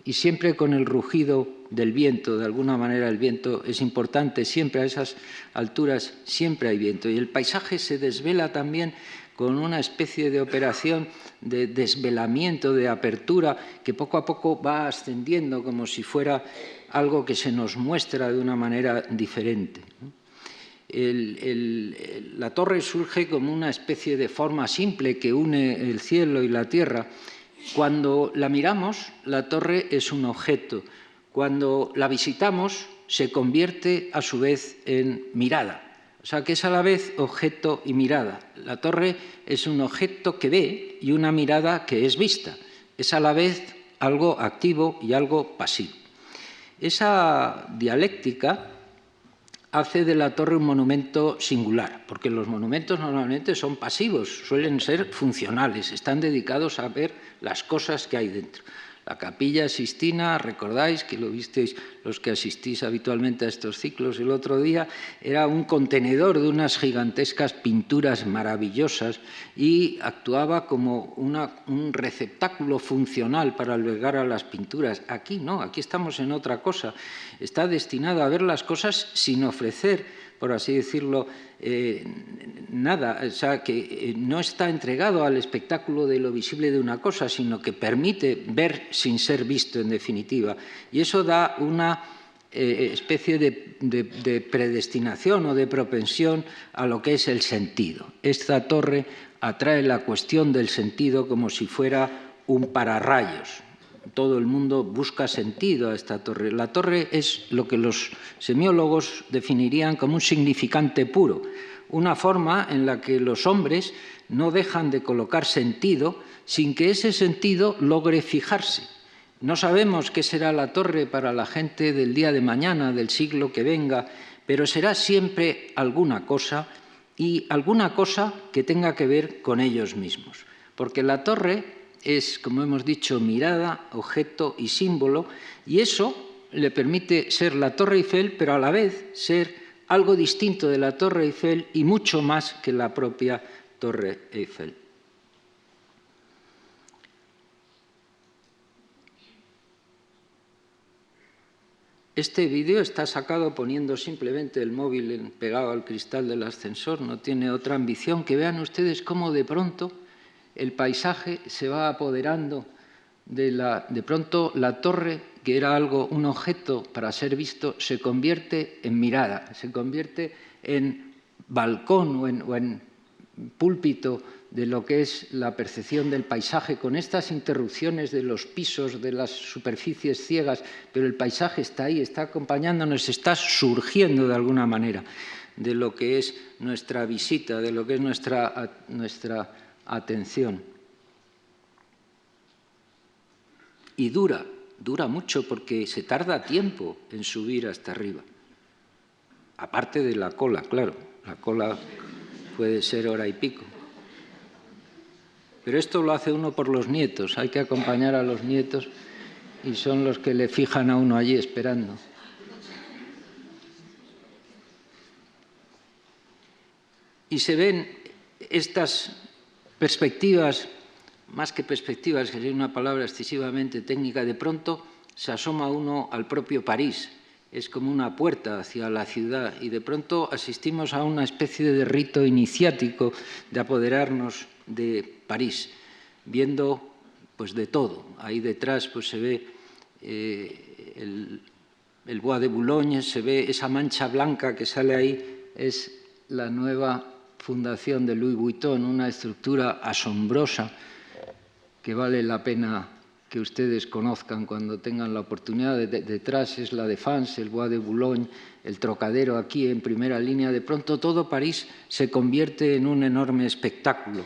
Y siempre con el rugido del viento, de alguna manera el viento es importante, siempre a esas alturas siempre hay viento. Y el paisaje se desvela también con una especie de operación de desvelamiento, de apertura, que poco a poco va ascendiendo como si fuera algo que se nos muestra de una manera diferente. La torre surge como una especie de forma simple que une el cielo y la tierra. Cuando la miramos, la torre es un objeto. Cuando la visitamos, se convierte a su vez en mirada. O sea, que es a la vez objeto y mirada. La torre es un objeto que ve y una mirada que es vista. Es a la vez algo activo y algo pasivo. Esa dialéctica hace de la torre un monumento singular, porque los monumentos normalmente son pasivos, suelen ser funcionales, están dedicados a ver las cosas que hay dentro. La Capilla Sixtina, recordáis que lo visteis los que asistís habitualmente a estos ciclos el otro día, era un contenedor de unas gigantescas pinturas maravillosas y actuaba como un receptáculo funcional para albergar a las pinturas. Aquí no, aquí estamos en otra cosa. Está destinado a ver las cosas sin ofrecer, por así decirlo, nada, o sea, que no está entregado al espectáculo de lo visible de una cosa, sino que permite ver sin ser visto, en definitiva. Y eso da una especie de predestinación o de propensión a lo que es el sentido. Esta torre atrae la cuestión del sentido como si fuera un pararrayos. todo el mundo busca sentido a esta torre. La torre es lo que los semiólogos definirían como un significante puro, una forma en la que los hombres no dejan de colocar sentido sin que ese sentido logre fijarse. No sabemos qué será la torre para la gente del día de mañana, del siglo que venga, pero será siempre alguna cosa, y alguna cosa que tenga que ver con ellos mismos. Porque la torre es, como hemos dicho, mirada, objeto y símbolo, y eso le permite ser la Torre Eiffel, pero a la vez ser algo distinto de la Torre Eiffel y mucho más que la propia Torre Eiffel. Este vídeo está sacado poniendo simplemente el móvil pegado al cristal del ascensor, no tiene otra ambición. Que vean ustedes cómo de pronto el paisaje se va apoderando de pronto la torre, que era un objeto para ser visto, se convierte en mirada, se convierte en balcón o en púlpito de lo que es la percepción del paisaje, con estas interrupciones de los pisos, de las superficies ciegas, pero el paisaje está ahí, está acompañándonos, está surgiendo de alguna manera de lo que es nuestra visita, de lo que es nuestra atención. Y dura mucho porque se tarda tiempo en subir hasta arriba. Aparte de la cola, claro, la cola puede ser hora y pico. Pero esto lo hace uno por los nietos, hay que acompañar a los nietos y son los que le fijan a uno allí esperando. Y se ven estas perspectivas, más que perspectivas, que sería una palabra excesivamente técnica, de pronto se asoma uno al propio París. Es como una puerta hacia la ciudad y de pronto asistimos a una especie de rito iniciático de apoderarnos de París, viendo pues de todo. Ahí detrás pues se ve el Bois de Boulogne, se ve esa mancha blanca que sale ahí, es la nueva fundación de Louis Vuitton, una estructura asombrosa que vale la pena que ustedes conozcan cuando tengan la oportunidad. Detrás es la Défense, el Bois de Boulogne, el Trocadero aquí en primera línea. De pronto todo París se convierte en un enorme espectáculo.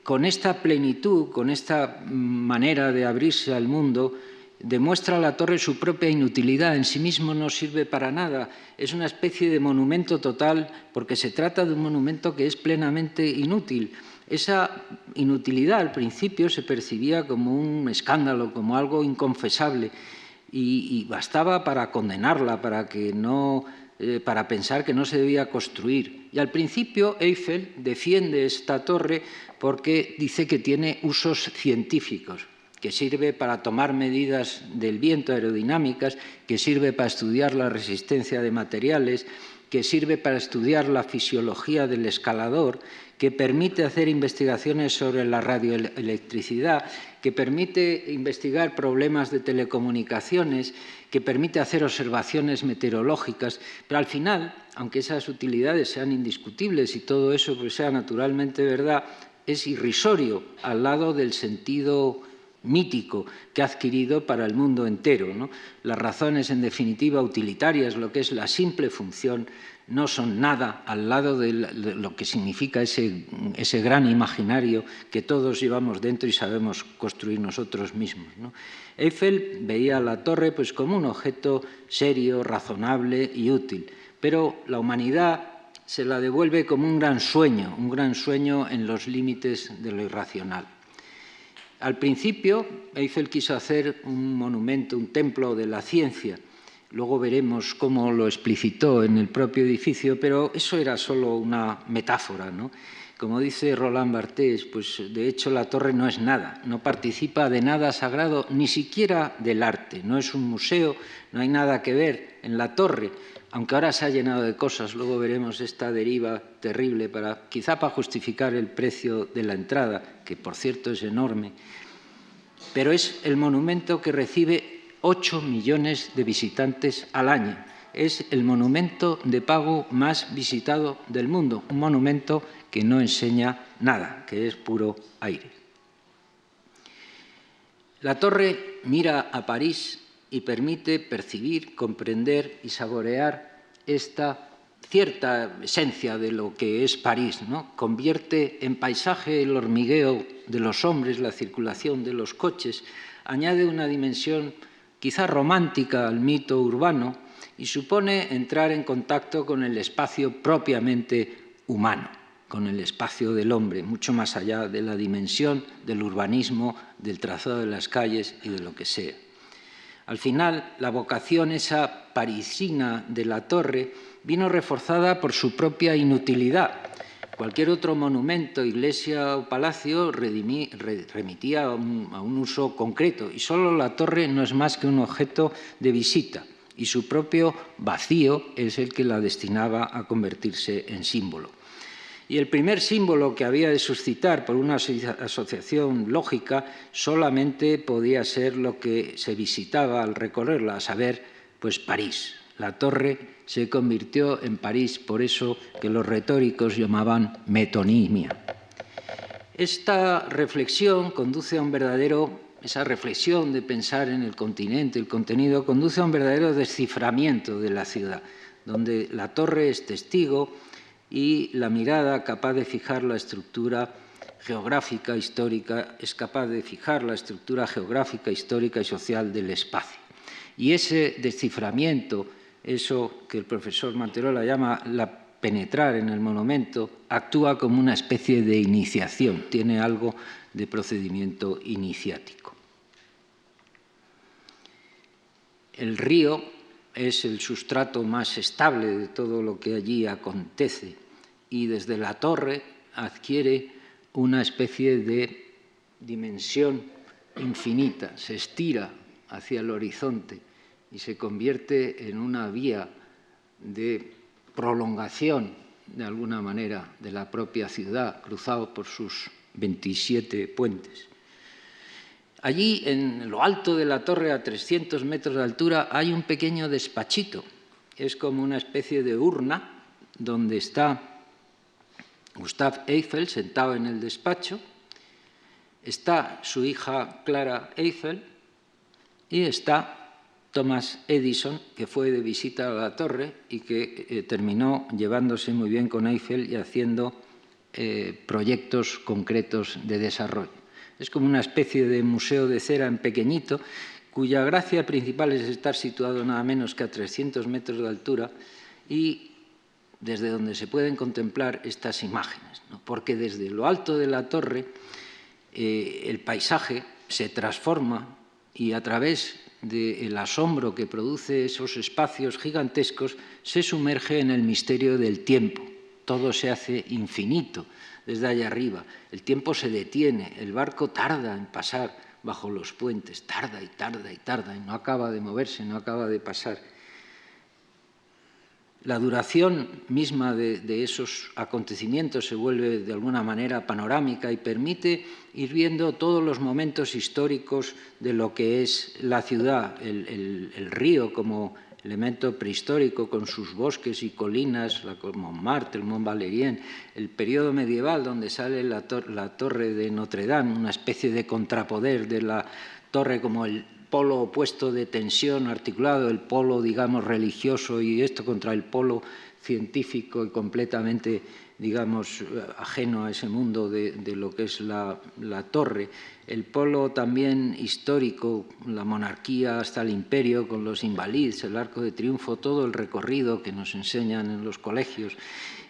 Con esta plenitud, con esta manera de abrirse al mundo, demuestra la torre su propia inutilidad. En sí mismo no sirve para nada. Es una especie de monumento total porque se trata de un monumento que es plenamente inútil. Esa inutilidad al principio se percibía como un escándalo, como algo inconfesable, y bastaba para condenarla, para pensar que no se debía construir. Y al principio Eiffel defiende esta torre porque dice que tiene usos científicos, que sirve para tomar medidas del viento aerodinámicas, que sirve para estudiar la resistencia de materiales, que sirve para estudiar la fisiología del escalador, que permite hacer investigaciones sobre la radioelectricidad, que permite investigar problemas de telecomunicaciones, que permite hacer observaciones meteorológicas, pero al final, aunque esas utilidades sean indiscutibles y todo eso pues sea naturalmente verdad, es irrisorio al lado del sentido mítico que ha adquirido para el mundo entero, ¿no? Las razones, en definitiva, utilitarias, lo que es la simple función, no son nada al lado de lo que significa ese gran imaginario que todos llevamos dentro y sabemos construir nosotros mismos, ¿no? Eiffel veía la torre pues, como un objeto serio, razonable y útil, pero la humanidad se la devuelve como un gran sueño en los límites de lo irracional. Al principio, Eiffel quiso hacer un monumento, un templo de la ciencia. Luego veremos cómo lo explicitó en el propio edificio, pero eso era solo una metáfora, ¿no? Como dice Roland Barthes, pues de hecho la torre no es nada, no participa de nada sagrado, ni siquiera del arte. No es un museo, no hay nada que ver en la torre, aunque ahora se ha llenado de cosas. Luego veremos esta deriva terrible, quizá para justificar el precio de la entrada, que por cierto es enorme. Pero es el monumento que recibe 8 millones de visitantes al año. Es el monumento de pago más visitado del mundo, un monumento que no enseña nada, que es puro aire. La torre mira a París y permite percibir, comprender y saborear esta cierta esencia de lo que es París, ¿no? Convierte en paisaje el hormigueo de los hombres, la circulación de los coches, añade una dimensión quizá romántica al mito urbano y supone entrar en contacto con el espacio propiamente humano, con el espacio del hombre, mucho más allá de la dimensión del urbanismo, del trazado de las calles y de lo que sea. Al final, la vocación esa parisina de la torre vino reforzada por su propia inutilidad. Cualquier otro monumento, iglesia o palacio remitía a un uso concreto, y solo la torre no es más que un objeto de visita, y su propio vacío es el que la destinaba a convertirse en símbolo. Y el primer símbolo que había de suscitar por una asociación lógica solamente podía ser lo que se visitaba al recorrerla, a saber, pues París. La torre se convirtió en París, por eso que los retóricos llamaban metonimia. Esta reflexión conduce a un verdadero, esa reflexión de pensar en el continente, el contenido, conduce a un verdadero desciframiento de la ciudad, donde la torre es testigo y la mirada capaz de fijar la estructura geográfica, histórica, es capaz de fijar la estructura geográfica, histórica y social del espacio. Y ese desciframiento, eso que el profesor Manterola llama penetrar en el monumento, actúa como una especie de iniciación, tiene algo de procedimiento iniciático. El río es el sustrato más estable de todo lo que allí acontece y desde la torre adquiere una especie de dimensión infinita, se estira hacia el horizonte y se convierte en una vía de prolongación, de alguna manera, de la propia ciudad, cruzado por sus 27 puentes. Allí, en lo alto de la torre, a 300 metros de altura, hay un pequeño despachito. Es como una especie de urna donde está Gustave Eiffel sentado en el despacho, está su hija Clara Eiffel y está Thomas Edison, que fue de visita a la torre y que terminó llevándose muy bien con Eiffel y haciendo proyectos concretos de desarrollo. Es como una especie de museo de cera en pequeñito, cuya gracia principal es estar situado nada menos que a 300 metros de altura y desde donde se pueden contemplar estas imágenes, ¿no? Porque desde lo alto de la torre el paisaje se transforma y a través del asombro que produce esos espacios gigantescos se sumerge en el misterio del tiempo. Todo se hace infinito desde allá arriba. El tiempo se detiene, el barco tarda en pasar bajo los puentes, tarda y tarda y tarda, y no acaba de moverse, no acaba de pasar. La duración misma de esos acontecimientos se vuelve de alguna manera panorámica y permite ir viendo todos los momentos históricos de lo que es la ciudad, el río como elemento prehistórico con sus bosques y colinas, la Montmartre, el Mont Valérien, el periodo medieval donde sale la torre de Notre Dame, una especie de contrapoder de la torre como el polo opuesto de tensión articulado, el polo, digamos, religioso y esto contra el polo científico y completamente, digamos, ajeno a ese mundo de lo que es la torre. El polo también histórico, la monarquía hasta el imperio con los invalids, el Arco de Triunfo, todo el recorrido que nos enseñan en los colegios.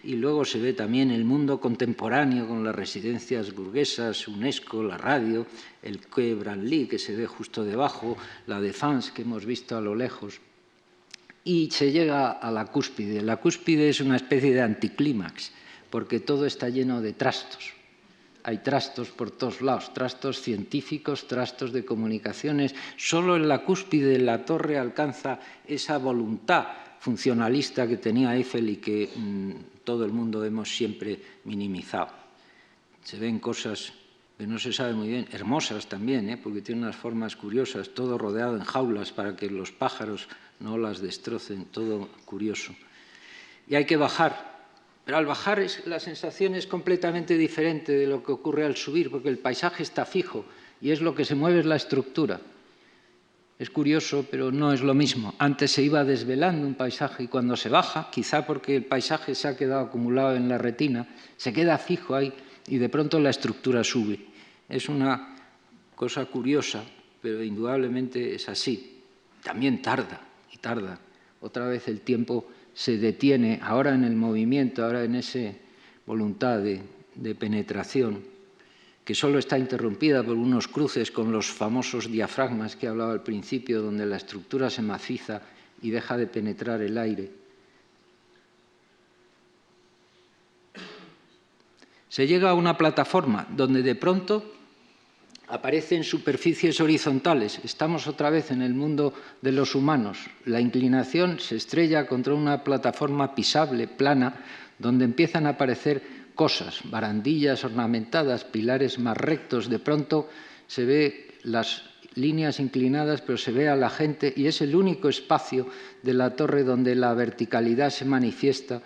Y luego se ve también el mundo contemporáneo con las residencias burguesas, UNESCO, la radio, el Quai Branly, que se ve justo debajo, la Défense, que hemos visto a lo lejos. Y se llega a la cúspide. La cúspide es una especie de anticlímax, porque todo está lleno de trastos. Hay trastos por todos lados, trastos científicos, trastos de comunicaciones. Solo en la cúspide la torre alcanza esa voluntad funcionalista que tenía Eiffel y que todo el mundo hemos siempre minimizado. Se ven cosas que no se sabe muy bien, hermosas también, porque tienen unas formas curiosas, todo rodeado en jaulas para que los pájaros no las destrocen, todo curioso. Y hay que bajar, pero al bajar la sensación es completamente diferente de lo que ocurre al subir, porque el paisaje está fijo y es lo que se mueve es la estructura. Es curioso, pero no es lo mismo. Antes se iba desvelando un paisaje y cuando se baja, quizá porque el paisaje se ha quedado acumulado en la retina, se queda fijo ahí y de pronto la estructura sube. Es una cosa curiosa, pero indudablemente es así. También tarda y tarda. Otra vez el tiempo se detiene, ahora en el movimiento, ahora en esa voluntad de penetración, que solo está interrumpida por unos cruces con los famosos diafragmas que he hablado al principio, donde la estructura se maciza y deja de penetrar el aire. Se llega a una plataforma donde de pronto aparecen superficies horizontales. Estamos otra vez en el mundo de los humanos. La inclinación se estrella contra una plataforma pisable, plana, donde empiezan a aparecer cosas, barandillas ornamentadas, pilares más rectos. De pronto se ve las líneas inclinadas, pero se ve a la gente y es el único espacio de la torre donde la verticalidad se manifiesta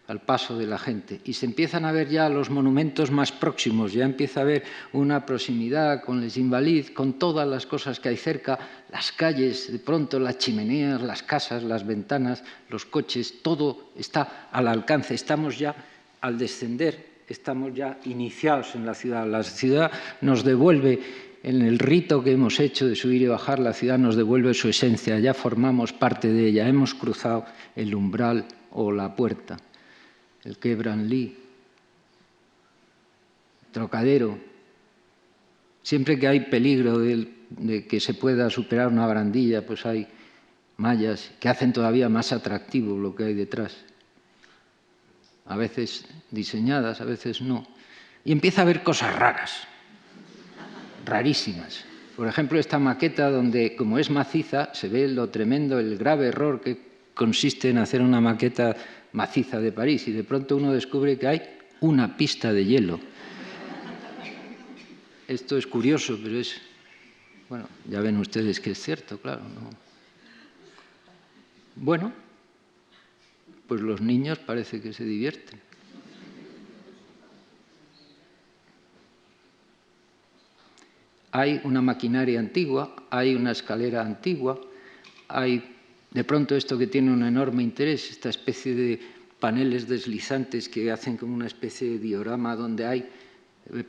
al paso de la gente. Y se empiezan a ver ya los monumentos más próximos, ya empieza a haber una proximidad con les Invalides, con todas las cosas que hay cerca, las calles, de pronto las chimeneas, las casas, las ventanas, los coches, todo está al alcance. Estamos ya, al descender, estamos ya iniciados en la ciudad. La ciudad nos devuelve, en el rito que hemos hecho de subir y bajar, la ciudad nos devuelve su esencia, ya formamos parte de ella, hemos cruzado el umbral o la puerta. El Quai Branly, Trocadero. Siempre que hay peligro de que se pueda superar una barandilla, pues hay mallas que hacen todavía más atractivo lo que hay detrás. A veces diseñadas, a veces no. Y empieza a haber cosas raras, rarísimas. Por ejemplo, esta maqueta donde, como es maciza, se ve lo tremendo, el grave error que consiste en hacer una maqueta maciza de París y de pronto uno descubre que hay una pista de hielo. Esto es curioso, pero es... Bueno, ya ven ustedes que es cierto, claro, ¿no? Bueno, pues los niños parece que se divierten. Hay una maquinaria antigua, hay una escalera antigua, hay de pronto esto que tiene un enorme interés, esta especie de paneles deslizantes que hacen como una especie de diorama donde hay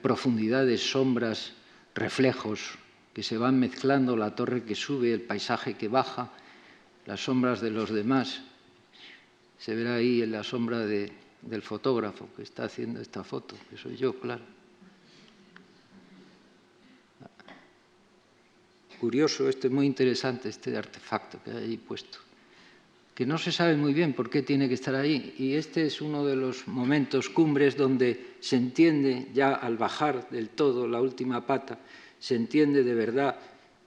profundidades, sombras, reflejos que se van mezclando, la torre que sube, el paisaje que baja, las sombras de los demás. Se verá ahí en la sombra del fotógrafo que está haciendo esta foto, que soy yo, claro. Curioso, muy interesante este artefacto que hay ahí puesto, que no se sabe muy bien por qué tiene que estar ahí. Y este es uno de los momentos cumbres donde se entiende ya al bajar del todo la última pata, se entiende de verdad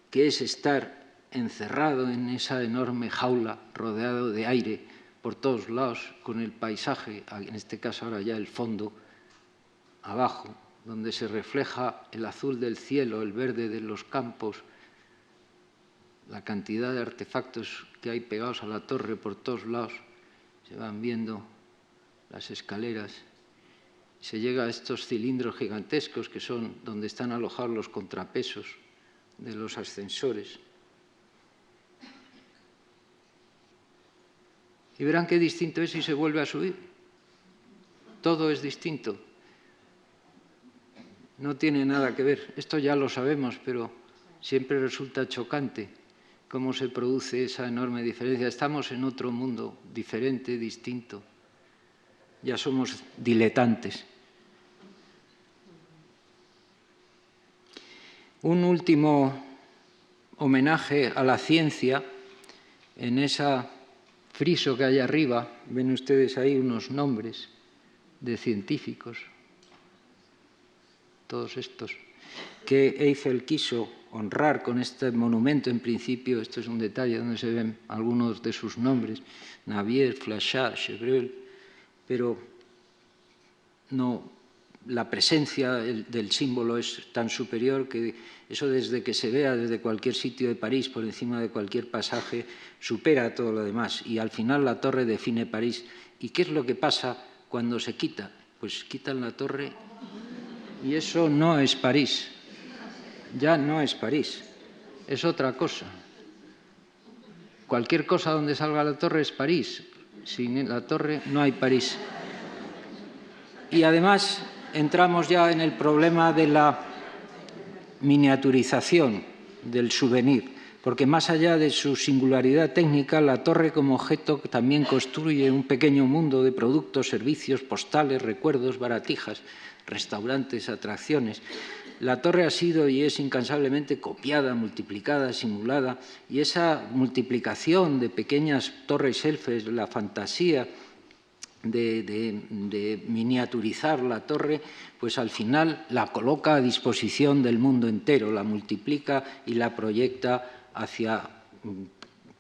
que es estar encerrado en esa enorme jaula, rodeado de aire por todos lados, con el paisaje, en este caso ahora ya el fondo, abajo, donde se refleja el azul del cielo, el verde de los campos, la cantidad de artefactos que hay pegados a la torre por todos lados, se van viendo las escaleras, se llega a estos cilindros gigantescos que son donde están alojados los contrapesos de los ascensores. Y verán qué distinto es si se vuelve a subir. Todo es distinto. No tiene nada que ver. Esto ya lo sabemos, pero siempre resulta chocante cómo se produce esa enorme diferencia. Estamos en otro mundo diferente, distinto. Ya somos diletantes. Un último homenaje a la ciencia en ese friso que hay arriba. Ven ustedes ahí unos nombres de científicos, todos estos, que Eiffel quiso honrar con este monumento. En principio, esto es un detalle donde se ven algunos de sus nombres, Navier, Flachat, Chevreul, pero no, la presencia del símbolo es tan superior que eso, desde que se vea desde cualquier sitio de París, por encima de cualquier pasaje, supera todo lo demás. Y al final la torre define París. ¿Y qué es lo que pasa cuando se quita? Pues quitan la torre y eso no es París. ya no es París, es otra cosa. Cualquier cosa donde salga la torre es París. Sin la torre no hay París. Y además entramos ya en el problema de la miniaturización del souvenir, porque más allá de su singularidad técnica, la torre como objeto también construye un pequeño mundo de productos, servicios, postales, recuerdos, baratijas, restaurantes, atracciones. La torre ha sido y es incansablemente copiada, multiplicada, simulada, y esa multiplicación de pequeñas torres Eiffel, la fantasía de miniaturizar la torre, pues al final la coloca a disposición del mundo entero, la multiplica y la proyecta hacia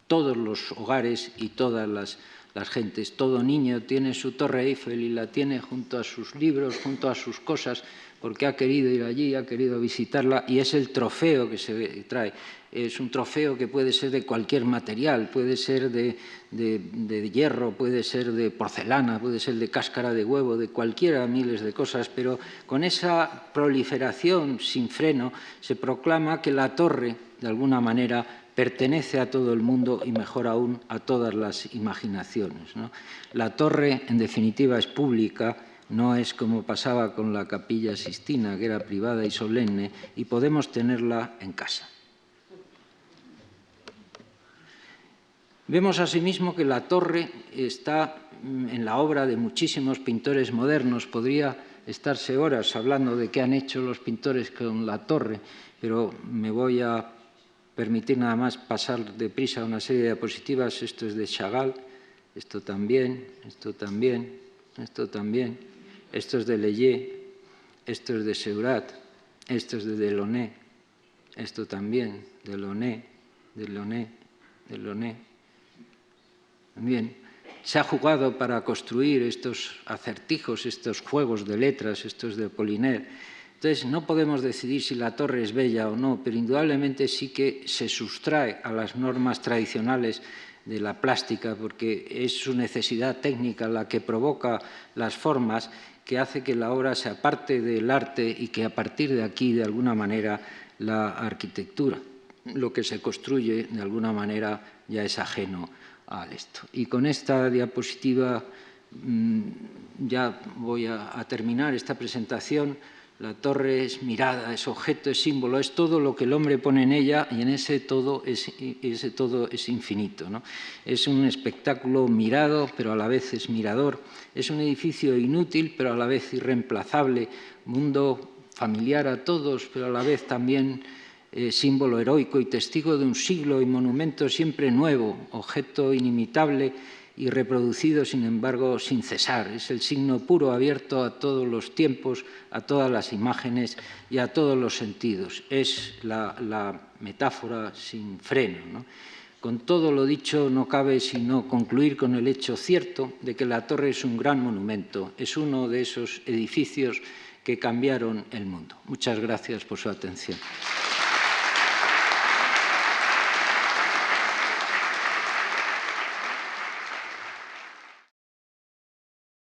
todos los hogares y todas las gentes. Todo niño tiene su torre Eiffel y la tiene junto a sus libros, junto a sus cosas, porque ha querido ir allí, ha querido visitarla, y es el trofeo que se trae. Es un trofeo que puede ser de cualquier material, puede ser de hierro, puede ser de porcelana, puede ser de cáscara de huevo, de cualquiera, miles de cosas, pero con esa proliferación sin freno se proclama que la torre, de alguna manera, pertenece a todo el mundo y, mejor aún, a todas las imaginaciones, ¿no? La torre, en definitiva, es pública, no es como pasaba con la Capilla Sixtina, que era privada y solemne, y podemos tenerla en casa. Vemos asimismo que la torre está en la obra de muchísimos pintores modernos. Podría estarse horas hablando de qué han hecho los pintores con la torre, pero me voy a permitir nada más pasar deprisa una serie de diapositivas. Esto es de Chagall, esto también, esto también, esto también, esto es de Leyé, esto es de Seurat, esto es de Delaunay, esto también, Delaunay, Delaunay, Delaunay. También se ha jugado para construir estos acertijos, estos juegos de letras, estos de Apollinaire. Entonces, no podemos decidir si la torre es bella o no, pero indudablemente sí que se sustrae a las normas tradicionales de la plástica, porque es su necesidad técnica la que provoca las formas, que hace que la obra sea parte del arte y que a partir de aquí, de alguna manera, la arquitectura, lo que se construye, de alguna manera, ya es ajeno a esto. Y con esta diapositiva ya voy a terminar esta presentación. La torre es mirada, es objeto, es símbolo, es todo lo que el hombre pone en ella, y en ese todo es infinito, ¿no? Es un espectáculo mirado, pero a la vez es mirador. Es un edificio inútil, pero a la vez irreemplazable. Mundo familiar a todos, pero a la vez también símbolo heroico y testigo de un siglo y monumento siempre nuevo, objeto inimitable y reproducido, sin embargo, sin cesar. Es el signo puro, abierto a todos los tiempos, a todas las imágenes y a todos los sentidos. Es la metáfora sin freno, ¿no? Con todo lo dicho, no cabe sino concluir con el hecho cierto de que la torre es un gran monumento, es uno de esos edificios que cambiaron el mundo. Muchas gracias por su atención.